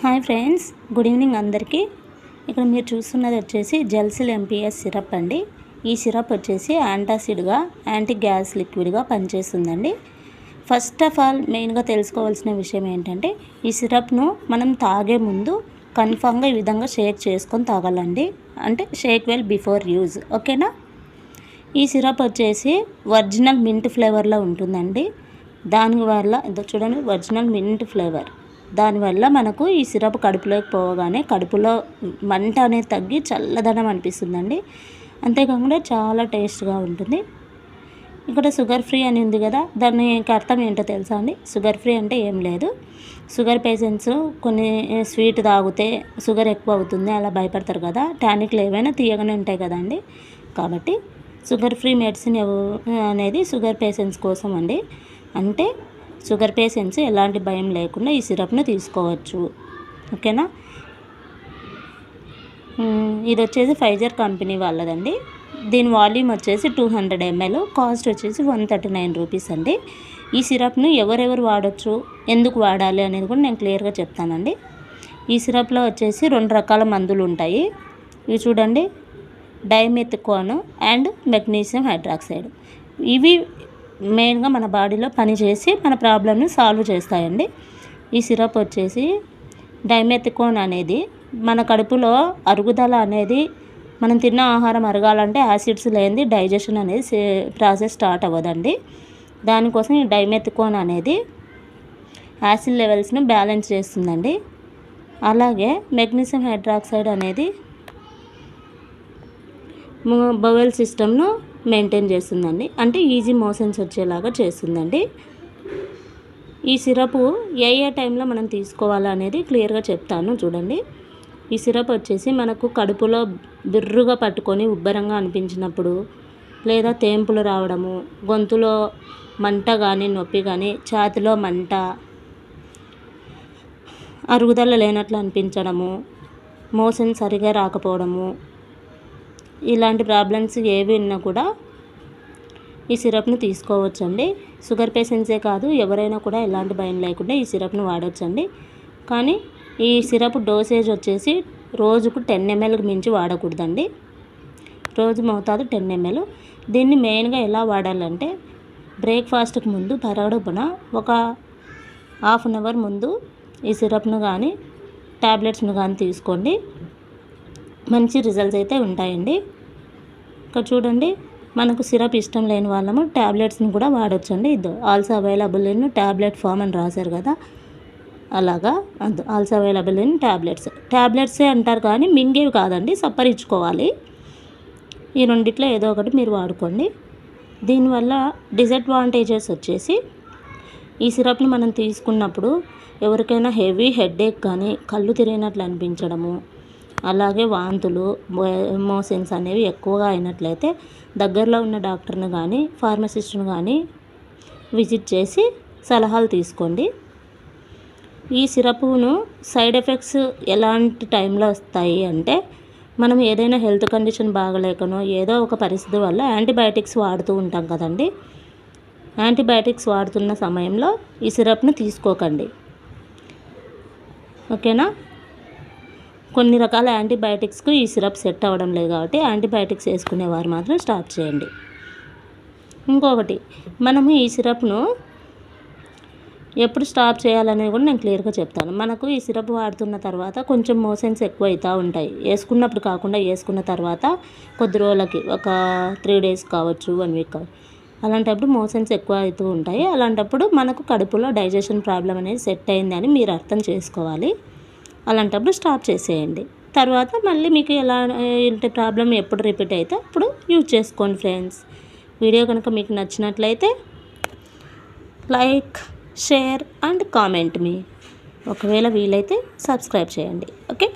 Hi friends, good evening అందరికీ. ఇక్కడ మీరు చూస్తున్నది వచ్చేసి జెల్సిల్ ఎంపీఎస్ సిరప్ అండి. ఈ సిరప్ వచ్చేసి యాంటాసిడ్గా, యాంటీ గ్యాస్ లిక్విడ్గా పనిచేస్తుందండి. ఫస్ట్ ఆఫ్ ఆల్ మెయిన్గా తెలుసుకోవాల్సిన విషయం ఏంటంటే, ఈ సిరప్ను మనం తాగే ముందు కన్ఫామ్గా ఈ విధంగా షేక్ చేసుకొని తాగాలండి. అంటే షేక్ వెల్ బిఫోర్ యూజ్, ఓకేనా. ఈ సిరప్ వచ్చేసి ఒరిజినల్ మింట్ ఫ్లేవర్లో ఉంటుందండి. దానివల్ల చూడండి, ఒరిజినల్ మింట్ ఫ్లేవర్. దానివల్ల మనకు ఈ సిరప్ కడుపులోకి పోగానే కడుపులో మంట అనేది తగ్గి చల్లదనం అనిపిస్తుందండి. అంతేకాకుండా చాలా టేస్ట్గా ఉంటుంది. ఇక్కడ షుగర్ ఫ్రీ అని ఉంది కదా, దానికి అర్థం ఏంటో తెలుసా అండి? షుగర్ ఫ్రీ అంటే ఏం లేదు, షుగర్ పేషెంట్స్ కొన్ని స్వీట్ తాగితే షుగర్ ఎక్కువ అవుతుంది అలా భయపడతారు కదా, టానిక్లు ఏవైనా తీయగానే ఉంటాయి కదండి. కాబట్టి షుగర్ ఫ్రీ మెడిసిన్ అనేది షుగర్ పేషెంట్స్ కోసం అండి. అంటే షుగర్ పేషెంట్స్ ఎలాంటి భయం లేకుండా ఈ సిరప్ను తీసుకోవచ్చు, ఓకేనా. ఇది వచ్చేసి ఫైజర్ కంపెనీ వాళ్ళదండి. దీని వాల్యూమ్ వచ్చేసి 200 ml, కాస్ట్ వచ్చేసి 139 రూపీస్ అండి. ఈ సిరప్ను ఎవరెవరు వాడచ్చు, ఎందుకు వాడాలి అనేది కూడా నేను క్లియర్గా చెప్తానండి. ఈ సిరప్లో వచ్చేసి 2 రకాల మందులు ఉంటాయి. ఇవి చూడండి, డైమెథికోన్ అండ్ మెగ్నీషియం హైడ్రాక్సైడ్. ఇవి మెయిన్గా మన బాడీలో పనిచేసి మన ప్రాబ్లమ్ని సాల్వ్ చేస్తాయండి. ఈ సిరప్ వచ్చేసి డైమెథికోన్ అనేది మన కడుపులో అరుగుదల అనేది, మనం తిన్న ఆహారం అరగాలంటే యాసిడ్స్ లేనిది డైజెషన్ అనేది ప్రాసెస్ స్టార్ట్ అవ్వదండి. దానికోసం ఈ డైమెథికోన్ అనేది యాసిడ్ లెవెల్స్ని బ్యాలెన్స్ చేస్తుందండి. అలాగే మెగ్నీషియం హైడ్రాక్సైడ్ అనేది బవెల్ సిస్టమ్ను మెయింటైన్ చేస్తుందండి. అంటే ఈజీ మోషన్స్ వచ్చేలాగా చేస్తుందండి. ఈ సిరప్ ఏ టైంలో మనం తీసుకోవాలనేది క్లియర్గా చెప్తాను చూడండి. ఈ సిరప్ వచ్చేసి మనకు కడుపులో బిర్రుగా పట్టుకొని ఉబ్బరంగా అనిపించినప్పుడు, లేదా తేంపులు రావడము, గొంతులో మంట కానీ నొప్పి కానీ, ఛాతిలో మంట, అరుగుదల లేనట్లు అనిపించడము, మోషన్ సరిగా రాకపోవడము, ఇలాంటి ప్రాబ్లమ్స్ ఏవి ఉన్నా కూడా ఈ సిరప్ను తీసుకోవచ్చండి. షుగర్ పేషెంట్సే కాదు, ఎవరైనా కూడా ఎలాంటి భయం లేకుండా ఈ సిరప్ను వాడవచ్చండి. కానీ ఈ సిరప్ డోసేజ్ వచ్చేసి రోజుకు 10 mlకి మించి వాడకూడదండి. రోజు మోతాదు 10 ml. దీన్ని మెయిన్గా ఎలా వాడాలంటే, బ్రేక్ఫాస్ట్కి ముందు పరగడుపున ఒక ½ an hour ముందు ఈ సిరప్ను కానీ ట్యాబ్లెట్స్ను కానీ తీసుకోండి. మంచి రిజల్ట్స్ అయితే ఉంటాయండి. ఇక్కడ చూడండి, మనకు సిరప్ ఇష్టం లేని వాళ్ళము ట్యాబ్లెట్స్ని కూడా వాడచ్చండి. ఇది also available in tablet form అని రాశారు కదా, అలాగా ఆల్సో అవైలబుల్ ఇన్ ట్యాబ్లెట్సే అంటారు కానీ మింగేవి కాదండి, సప్పరించుకోవాలి. ఈ రెండిట్లో ఏదో ఒకటి మీరు వాడుకోండి. దీనివల్ల డిసడ్వాంటేజెస్ వచ్చేసి, ఈ సిరప్ని మనం తీసుకున్నప్పుడు ఎవరికైనా హెవీ హెడేక్ కానీ, కళ్ళు తిరిగినట్లు అనిపించడము, అలాగే వాంతులు, మోషన్స్ అనేవి ఎక్కువగా అయినట్లయితే దగ్గరలో ఉన్న డాక్టర్ని కానీ ఫార్మసిస్ట్ని కానీ విజిట్ చేసి సలహాలు తీసుకోండి. ఈ సిరప్ను సైడ్ ఎఫెక్ట్స్ ఎలాంటి టైంలో వస్తాయి అంటే, మనం ఏదైనా హెల్త్ కండిషన్ బాగలేకనో ఏదో ఒక పరిస్థితి వల్ల యాంటీబయాటిక్స్ వాడుతూ ఉంటాం కదండి. యాంటీబయాటిక్స్ వాడుతున్న సమయంలో ఈ సిరప్ను తీసుకోకండి, ఓకేనా. కొన్ని రకాల యాంటీబయాటిక్స్కు ఈ సిరప్ సెట్ అవ్వడం లేదు కాబట్టి యాంటీబయాటిక్స్ వేసుకునేవారు మాత్రం స్టాప్ చేయండి. ఇంకొకటి, మనము ఈ సిరప్ను ఎప్పుడు స్టాప్ చేయాలనేది కూడా నేను క్లియర్గా చెప్తాను. మనకు ఈ సిరప్ వాడుతున్న తర్వాత కొంచెం మోషన్స్ ఎక్కువ అవుతూ ఉంటాయి. వేసుకున్నప్పుడు కాకుండా వేసుకున్న తర్వాత కొద్ది రోజులకి, ఒక 3 days కావచ్చు, 1 week కావచ్చు, అలాంటప్పుడు మోషన్స్ ఎక్కువ అవుతూ ఉంటాయి. అలాంటప్పుడు మనకు కడుపులో డైజెషన్ ప్రాబ్లం అనేది సెట్ అయింది అని మీరు అర్థం చేసుకోవాలి. అలాంటప్పుడు స్టాప్ చేసేయండి. తర్వాత మళ్ళీ మీకు ఎలాంటి ప్రాబ్లం ఎప్పుడు రిపీట్ అయితే అప్పుడు యూజ్ చేసుకోండి ఫ్రెండ్స్. వీడియో కనుక మీకు నచ్చినట్లయితే లైక్, షేర్ అండ్ కామెంట్ మీ. ఒకవేళ వీలైతే సబ్స్క్రైబ్ చేయండి, ఓకే.